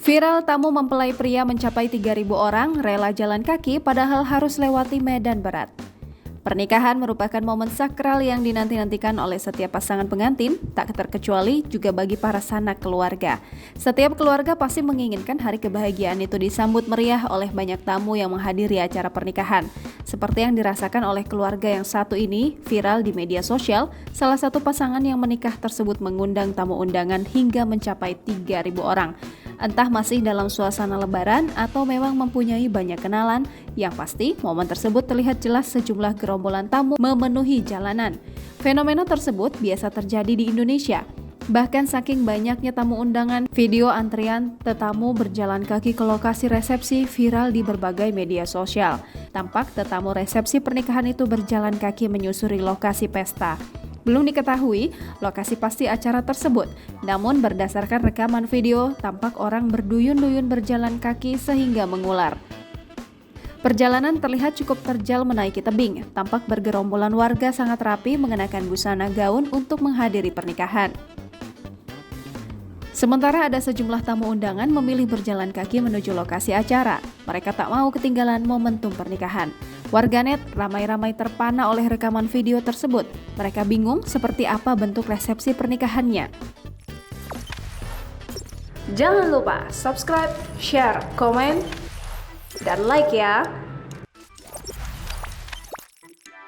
Viral tamu mempelai pria mencapai 3.000 orang rela jalan kaki padahal harus lewati medan berat. Pernikahan merupakan momen sakral yang dinanti-nantikan oleh setiap pasangan pengantin, tak terkecuali juga bagi para sanak keluarga. Setiap keluarga pasti menginginkan hari kebahagiaan itu disambut meriah oleh banyak tamu yang menghadiri acara pernikahan. Seperti yang dirasakan oleh keluarga yang satu ini, viral di media sosial, salah satu pasangan yang menikah tersebut mengundang tamu undangan hingga mencapai 3.000 orang. Entah masih dalam suasana lebaran atau memang mempunyai banyak kenalan, yang pasti momen tersebut terlihat jelas sejumlah gerombolan tamu memenuhi jalanan. Fenomena tersebut biasa terjadi di Indonesia. Bahkan saking banyaknya tamu undangan, video antrian tetamu berjalan kaki ke lokasi resepsi viral di berbagai media sosial. Tampak tetamu resepsi pernikahan itu berjalan kaki menyusuri lokasi pesta. Belum diketahui lokasi pasti acara tersebut, namun berdasarkan rekaman video, tampak orang berduyun-duyun berjalan kaki sehingga mengular. Perjalanan terlihat cukup terjal menaiki tebing, tampak bergerombolan warga sangat rapi mengenakan busana gaun untuk menghadiri pernikahan. Sementara ada sejumlah tamu undangan memilih berjalan kaki menuju lokasi acara. Mereka tak mau ketinggalan momentum pernikahan. Warganet ramai-ramai terpana oleh rekaman video tersebut. Mereka bingung seperti apa bentuk resepsi pernikahannya. Jangan lupa subscribe, share, komen, dan like ya!